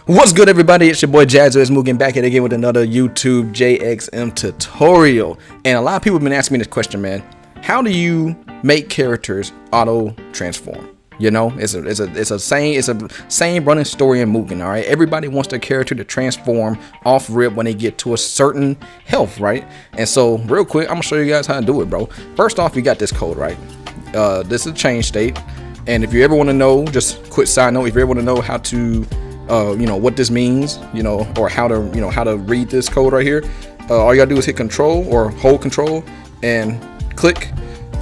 What's good, everybody? It's your boy Jazz MUGEN back at it again with another YouTube JXM tutorial. And a lot of people have been asking me this question, man. How do you make characters auto transform? You know, it's a same running story in MUGEN. All right, everybody wants their character to transform off rip when they get to a certain health, right? And so, real quick, I'm gonna show you guys how to do it, bro. First off, you got this code, right? This is a change state, and if you ever want to know, just quick side note, if you ever want to know how to what this means, or how to read this code right here, all you gotta do is hit control or hold control and click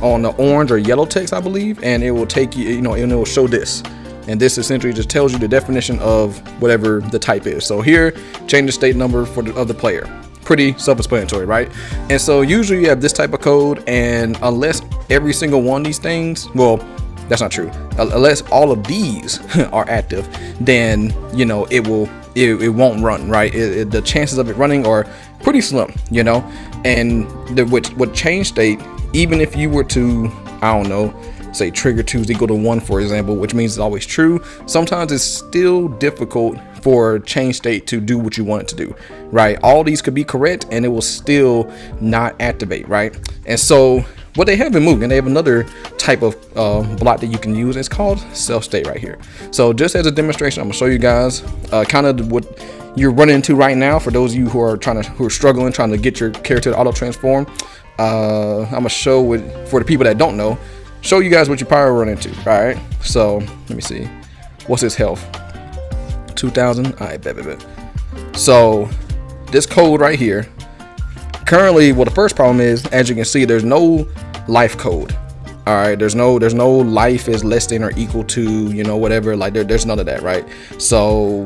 on the orange or yellow text, I believe, and it will take you, and it will show this. And this essentially just tells you the definition of whatever the type is. So here, change the state number of the player. Pretty self-explanatory, right? And so usually you have this type of code, and unless every single one of these things, well, that's not true. Unless all of these are active, then it won't run, right? The chances of it running are pretty slim, And with change state, even if you were to, I don't know, say trigger 2 is equal to 1, for example, which means it's always true, sometimes it's still difficult for change state to do what you want it to do, right? All these could be correct and it will still not activate, right? And so what they have in MUGEN, they have another type of block that you can use. It's called self state right here. So just as a demonstration, I'm gonna show you guys kind of what you're running into right now. For those of you who are struggling trying to get your character to auto transform, I'm gonna show it for the people that don't know. Show you guys what you probably run into. All right. So let me see. What's his health? 2,000. All right, bet. So this code right here. Currently, well, the first problem is, as you can see, there's no life code. All right, there's no life is less than or equal to, whatever. Like there's none of that, right? So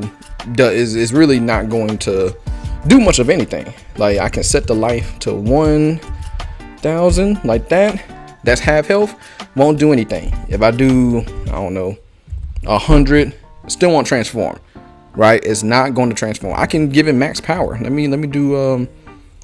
is really not going to do much of anything. Like I can set the life to 1,000 like that. That's half health. Won't do anything. If I do, I don't know, 100, still won't transform, right? It's not going to transform. I can give it max power. Let me do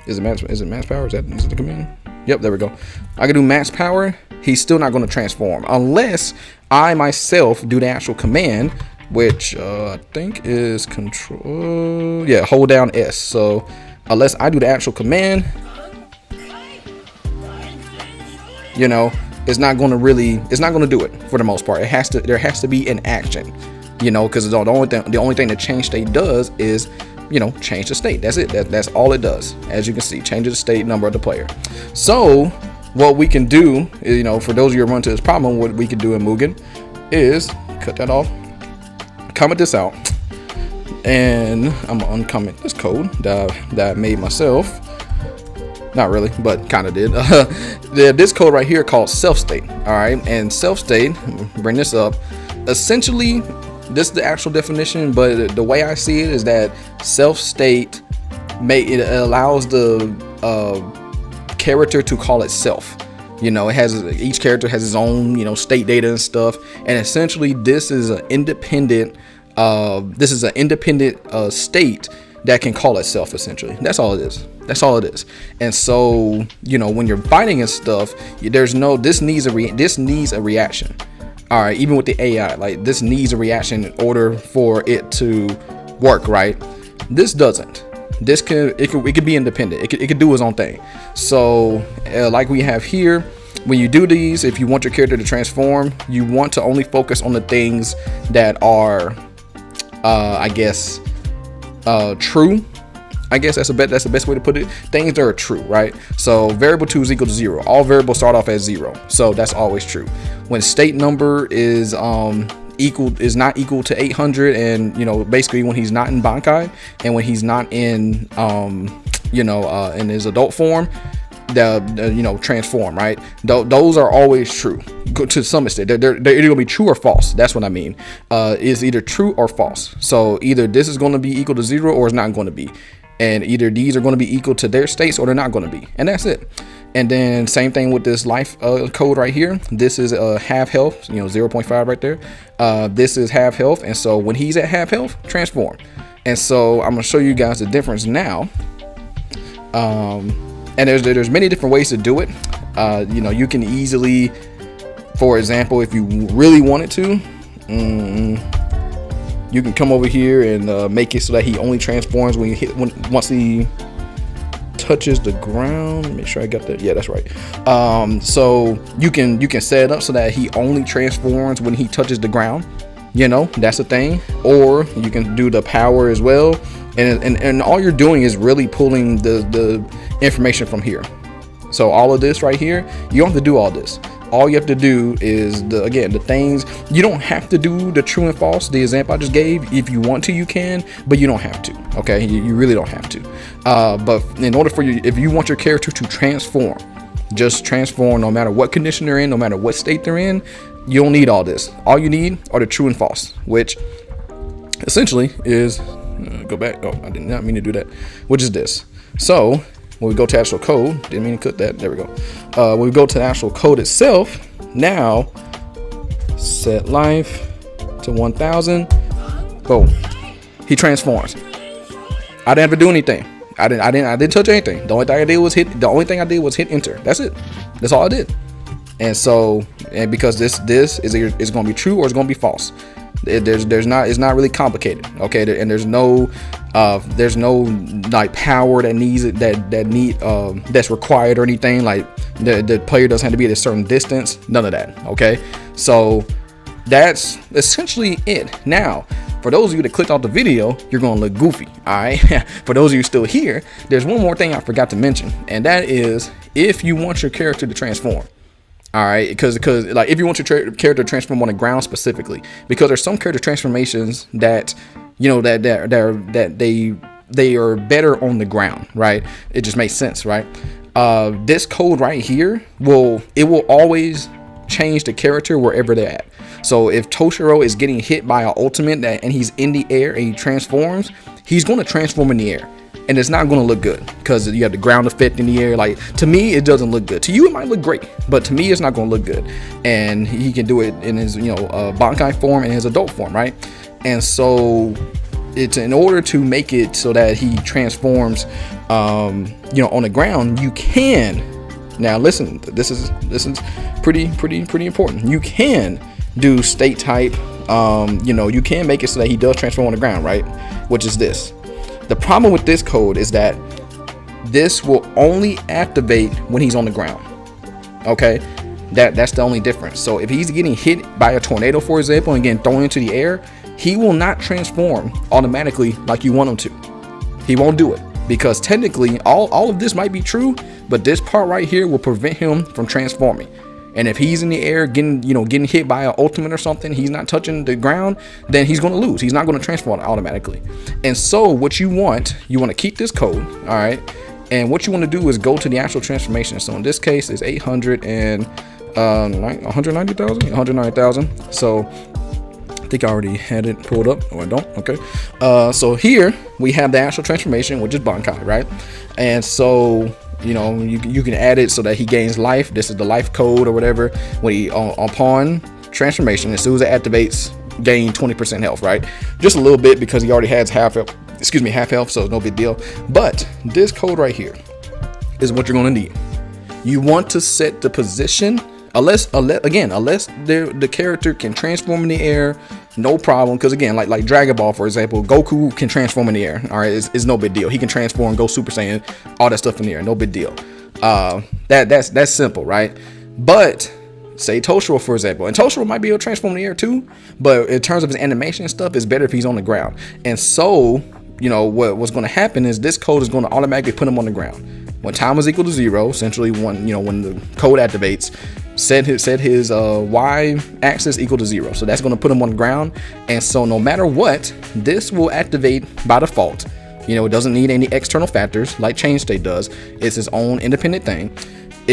Is it max power? Is it the command? Yep, there we go. I can do max power. He's still not going to transform unless I myself do the actual command, which I think is control. Yeah, hold down S. So unless I do the actual command, it's not going to do it for the most part. There has to be an action, because the only thing that change state does is change the state. That's it. That's all it does. As you can see, changes the state number of the player. So what we can do is, for those of you who run into this problem, what we can do in MUGEN is cut that off, comment this out, and I'm gonna uncomment this code that I made myself. Not really, but kind of did. This code right here called self state. All right, and self state, bring this up. Essentially, this is the actual definition, but the way I see it is that self state it allows the character to call itself. Each character has its own state data and stuff, and essentially this is an independent state that can call itself. Essentially, that's all it is. And so when you're fighting and stuff, this needs a reaction. All right, even with the AI, like this needs a reaction in order for it to work, right? This doesn't. It could be independent. It could do its own thing. So like we have here, when you do these, if you want your character to transform, you want to only focus on the things that are true. I guess that's the best way to put it. Things that are true, right? So variable 2 is equal to 0. All variables start off as 0, so that's always true. When state number is not equal to 800, and basically when he's not in Bankai and when he's not in in his adult form, the transform, right? Those are always true to some extent. They're either gonna be true or false. That's what I mean. It's either true or false. So either this is going to be equal to 0 or it's not going to be. And either these are going to be equal to their states or they're not going to be, and that's it. And then same thing with this life code right here. This is half health, 0.5 right there. This is half health, and so when he's at half health, transform. And so I'm gonna show you guys the difference now. And there's many different ways to do it. You can easily, for example, if you really wanted to, you can come over here and make it so that he only transforms when you hit once he touches the ground. Make sure I got that. Yeah, that's right. So you can set it up so that he only transforms when he touches the ground. You know, that's the thing. Or you can do the power as well. And all you're doing is really pulling the information from here. So all of this right here, you don't have to do all this. All you have to do is the things. You don't have to do the true and false, the example I just gave. If you want to, you can, but you don't have to. Okay, you really don't have to. But in order for you, if you want your character to transform, just transform no matter what condition they're in, no matter what state they're in. You don't need all this. All you need are the true and false, which essentially is go back. Oh, I did not mean to do that. Which is this. So when we go to actual code, didn't mean to click that. There we go. When we go to the actual code itself, now set life to 1000. Boom. He transforms. I didn't have to do anything. I didn't touch anything. The only thing I did was hit. The only thing I did was hit enter. That's it. That's all I did. And because this is going to be true or it's going to be false. It's not really complicated. Okay, and there's no like power that's required or anything. Like the player doesn't have to be at a certain distance. None of that. Okay, so that's essentially it. Now, for those of you that clicked off the video, you're going to look goofy. All right. For those of you still here, there's one more thing I forgot to mention, and that is if you want your character to transform. All right, because like if you want your character to transform on the ground specifically, because there's some character transformations that that they are better on the ground, right? It just makes sense, right? This code right here will always change the character wherever they're at. So if Toshiro is getting hit by an ultimate and he's in the air and he transforms, he's going to transform in the air. And it's not going to look good because you have the ground effect in the air. Like, to me, it doesn't look good. To you, it might look great, but to me, it's not going to look good. And he can do it in his, Bankai form and his adult form, right? And so it's in order to make it so that he transforms, on the ground, you can. Now, listen, this is pretty important. You can do state type. You can make it so that he does transform on the ground, right? Which is this. The problem with this code is that this will only activate when he's on the ground. Okay, that's the only difference. So if he's getting hit by a tornado, for example, and getting thrown into the air, he will not transform automatically like you want him to. He won't do it because technically all of this might be true, but this part right here will prevent him from transforming. And if he's in the air getting hit by an ultimate or something, he's not touching the ground, then he's going to lose. He's not going to transform automatically. And so what you want to keep this code, all right? And what you want to do is go to the actual transformation. So in this case, it's 190,000. So I think I already had it pulled up. Oh, I don't. Okay. So here we have the actual transformation, which is Bankai, right? And so you can add it so that he gains life. This is the life code or whatever. When he upon transformation, as soon as it activates, gain 20% health, right? Just a little bit because he already has half health, so it's no big deal. But this code right here is what you're going to need. You want to set the position unless the character can transform in the air, no problem. Because again, like Dragon Ball, for example, Goku can transform in the air. All right, it's no big deal. He can transform, go Super Saiyan, all that stuff in the air, no big deal. That's simple, right? But say Toshiro, for example, and Toshiro might be able to transform in the air too, but in terms of his animation and stuff, it's better if he's on the ground. And so what's going to happen is this code is going to automatically put him on the ground when time is equal to 0. Essentially, when the code activates, set his y axis equal to 0. So that's going to put him on the ground. And so no matter what, this will activate by default. It doesn't need any external factors like change state does. It's its own independent thing.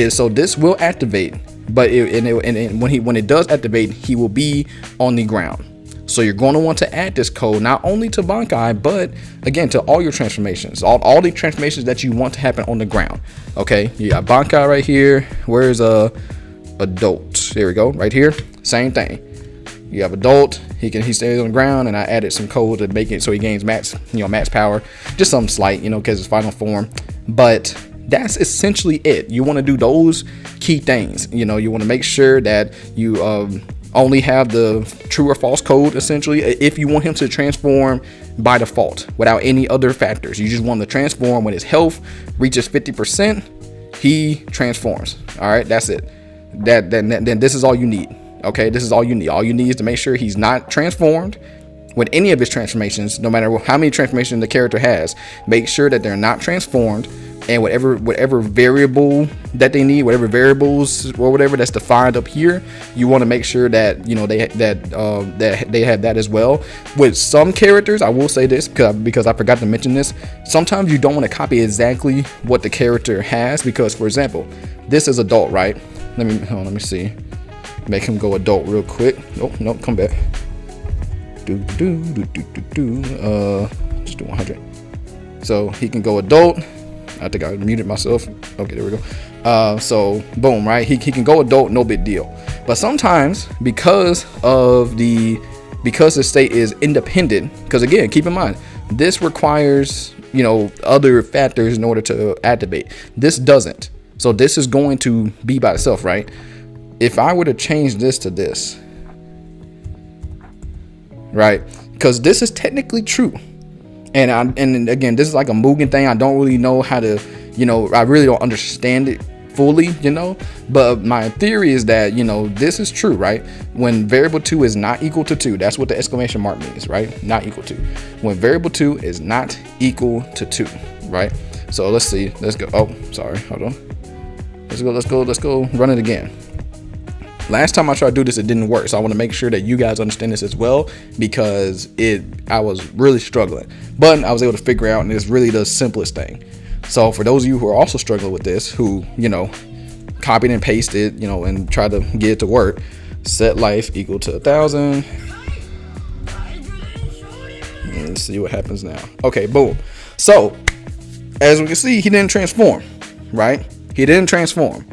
So this will activate, but when it does activate, he will be on the ground. So you're going to want to add this code not only to Bankai, but again to all your transformations, all the transformations that you want to happen on the ground. Okay, you got Bankai right here. Where's adult? There we go, right here. Same thing. You have adult. He stays on the ground, and I added some code to make it so he gains max power. Just something slight, because it's final form. But that's essentially it. You want to do those key things. You want to make sure that you only have the true or false code essentially. If you want him to transform by default without any other factors, you just want to transform when his health reaches 50%, he transforms. All right, that's it. Then this is all you need. Okay, this is all you need. All you need is to make sure he's not transformed with any of his transformations, no matter how many transformations the character has. Make sure that they're not transformed, and whatever variable that they need, whatever variables or whatever that's defined up here, you want to make sure that that they have that as well. With some characters, I will say this because I forgot to mention this. Sometimes you don't want to copy exactly what the character has, because, for example, this is adult, right? Let me see. Make him go adult real quick. Nope, come back. Just do 100. So he can go adult. I think I muted myself. Okay, there we go. So boom, right? He can go adult, no big deal. But sometimes because the state is independent, because again, keep in mind, this requires, other factors in order to activate. This doesn't. So this is going to be by itself, right? If I were to change this to this, right? Because this is technically true. And again, this is like a Mugen thing. I don't really know how to, I really don't understand it fully, but my theory is that, this is true, right? When variable 2 is not equal to 2, that's what the exclamation mark means, right? Not equal to. When variable 2 is not equal to 2, right? So let's see. Let's go. Oh, sorry. Hold on. Let's go run it again. Last time I tried to do this, it didn't work. So I want to make sure that you guys understand this as well, because I was really struggling, but I was able to figure out, and it's really the simplest thing. So for those of you who are also struggling with this, who, copied and pasted, and tried to get it to work, set life equal to 1,000. Let's see what happens now. Okay, boom. So as we can see, he didn't transform, right? He didn't transform.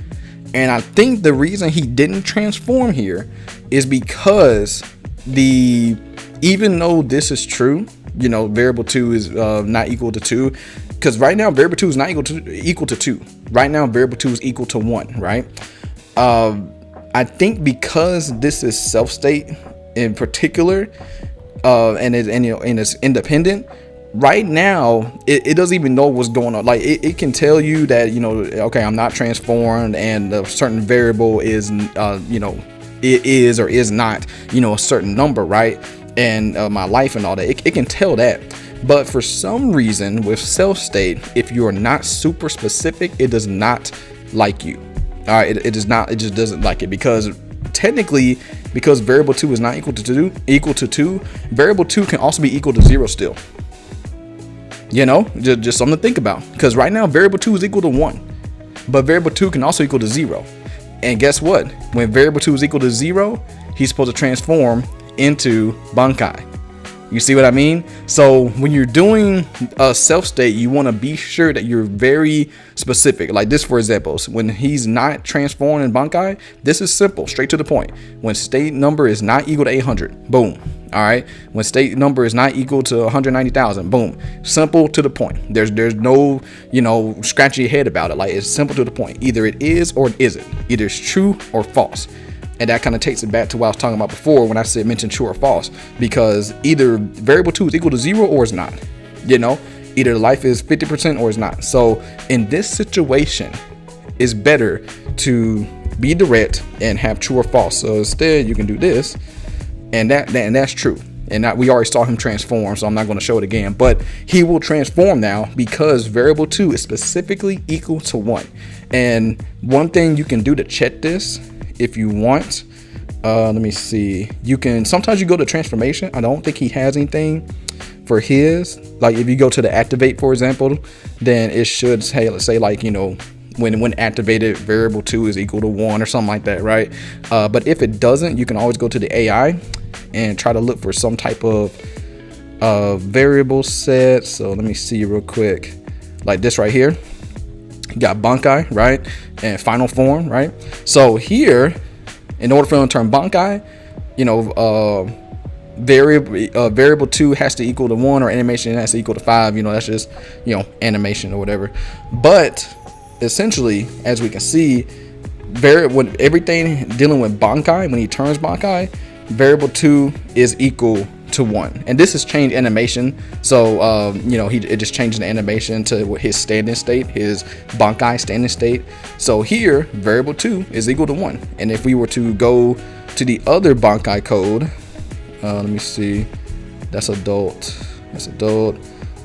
And I think the reason he didn't transform here is because even though this is true, variable 2 is not equal to 2, because right now variable 2 is not equal to 2. Right now variable 2 is equal to 1, right? I think because this is self state in particular, and it's independent. Right now, it doesn't even know what's going on. Like it can tell you that, okay, I'm not transformed, and a certain variable is, it is or is not, a certain number, right? And my life and all that, it can tell that. But for some reason with self state, if you are not super specific, it does not like you. All right, it does not. It just doesn't like it, because technically, because variable 2 is not equal to 2, variable 2 can also be equal to 0 still. Just something to think about, because right now variable 2 is equal to 1, but variable 2 can also equal to 0. And guess what? When variable 2 is equal to 0, he's supposed to transform into Bankai. You see what I mean? So when you're doing a self state, you want to be sure that you're very specific. Like this, for example, when he's not transformed in Bankai, this is simple, straight to the point. When state number is not equal to 800, boom. All right. When state number is not equal to 190,000, boom. Simple to the point. There's no, scratchy your head about it. Like, it's simple to the point. Either it is or it isn't. Either it's true or false. And that kind of takes it back to what I was talking about before when I said mention true or false, because either variable 2 is equal to 0 or it's not. Either life is 50% or it's not. So in this situation, it's better to be direct and have true or false. So instead, you can do this, and that's true. And we already saw him transform, so I'm not going to show it again. But he will transform now because variable 2 is specifically equal to 1. And one thing you can do to check this, if you want, let me see. Sometimes you go to transformation. I don't think he has anything for his. Like if you go to the activate, for example, then it should say, let's say, like, when activated, variable 2 is equal to 1 or something like that, right? But if it doesn't, you can always go to the AI and try to look for some type of variable set. So let me see real quick, like this right here. You got Bankai, right? And final form, right? So here, in order for him to turn Bankai, variable 2 has to equal to 1, or animation has to equal to 5. That's just, animation or whatever. But essentially, as we can see, when everything dealing with Bankai, when he turns Bankai, variable 2 is equal to 1. And this is change animation, so it just changed the animation to his standing state, his Bankai standing state. So here variable 2 is equal to 1. And if we were to go to the other Bankai code, let me see, that's adult.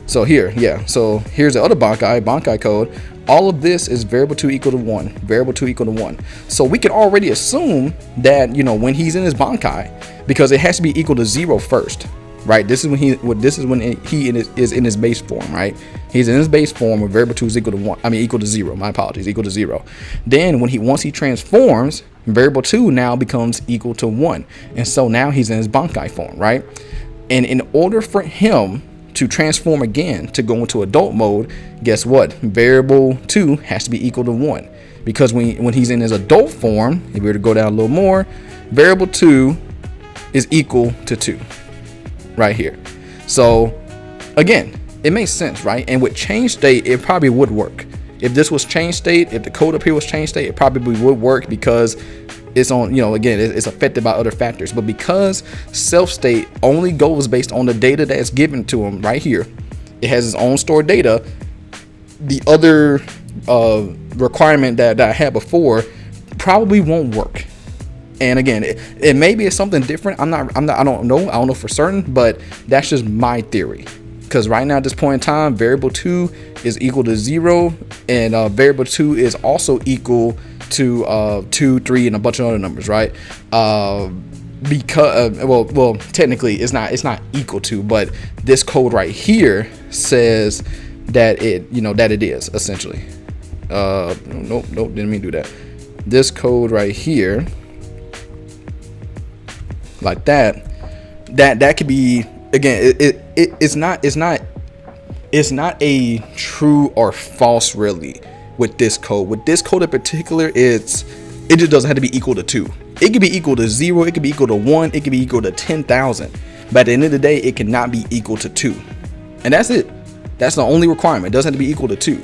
So here, so here's the other Bankai code. All of this is variable 2 equal to 1, variable 2 equal to 1. So we can already assume that, when he's in his Bankai, because it has to be equal to 0 first, right? This is when he is in his base form, right? He's in his base form where variable 2 is equal to 1. I mean, equal to 0. My apologies, equal to 0. Then once he transforms, variable 2 now becomes equal to 1. And so now he's in his Bankai form, right? And in order for him to transform again to go into adult mode, guess what? Variable 2 has to be equal to 1, because when he's in his adult form, if we were to go down a little more, variable 2 is equal to 2 right here. So again, it makes sense, right? And with change state, it probably would work. If this was change state, if the code up here was change state, it probably would work, because it's on, again, it's affected by other factors. But because self state only goes based on the data that's given to him right here, it has its own stored data. The other requirement that I had before probably won't work. And again, it maybe it's something different. I don't know for certain, but that's just my theory. Because right now at this point in time, variable 2 is equal to 0, and variable 2 is also equal to 2, 3, and a bunch of other numbers, right? Because well, technically it's not equal to, but this code right here says that it is essentially. Nope, didn't mean to do that. This code right here, like that could be, again, it's not a true or false really with this code. With this code in particular, it just doesn't have to be equal to 2. It could be equal to 0, it could be equal to 1, it could be equal to 10,000. But at the end of the day, it cannot be equal to 2. And that's it. That's the only requirement. It doesn't have to be equal to 2.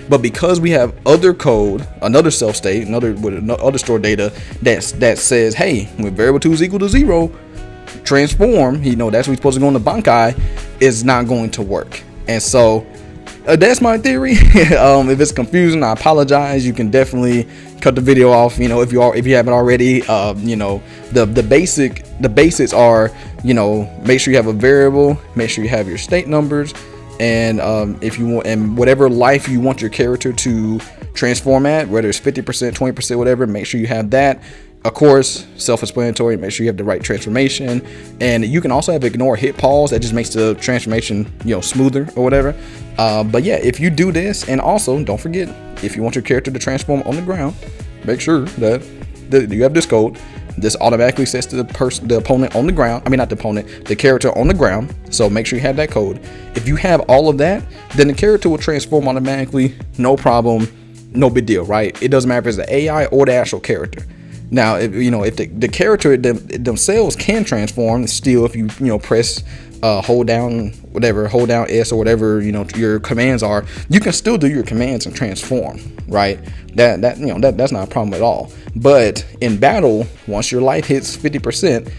But because we have other code, another self state, other stored data that says, hey, when variable 2 is equal to 0, transform, that's when we're supposed to go into Bankai, is not going to work. And so that's my theory. If it's confusing, I apologize. You can definitely cut the video off, if you haven't already. The basics are, make sure you have a variable, make sure you have your state numbers, and if you want, and whatever life you want your character to transform at, whether it's 50%, 20%, whatever, make sure you have that. Of course, self-explanatory, make sure you have the right transformation. And you can also have ignore hit pause. That just makes the transformation, smoother or whatever. But yeah, if you do this, and also don't forget, if you want your character to transform on the ground, make sure that you have this code. This automatically sets the opponent on the ground. I mean, not the opponent, the character on the ground. So make sure you have that code. If you have all of that, then the character will transform automatically. No problem. No big deal, right? It doesn't matter if it's the AI or the actual character. Now, if the character themselves can transform still, if you press hold down S or whatever your commands are, you can still do your commands and transform, right? That's not a problem at all. But in battle, once your life hits 50%,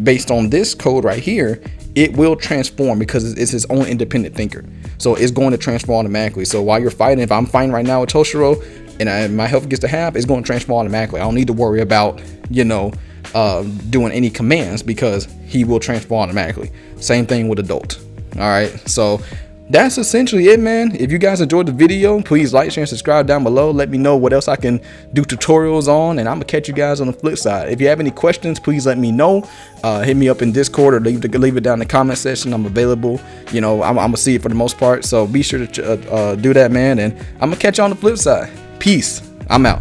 based on this code right here, it will transform because it's its own independent thinker. So it's going to transform automatically. So while you're fighting, if I'm fighting right now with Toshiro, and my health gets to half, it's going to transform automatically. I don't need to worry about, doing any commands because he will transform automatically. Same thing with adult. All right. So that's essentially it, man. If you guys enjoyed the video, please like, share, and subscribe down below. Let me know what else I can do tutorials on, and I'm gonna catch you guys on the flip side. If you have any questions, please let me know. Hit me up in Discord or leave it down in the comment section. I'm available. I'm gonna see it for the most part. So be sure to do that, man. And I'm gonna catch you on the flip side. Peace. I'm out.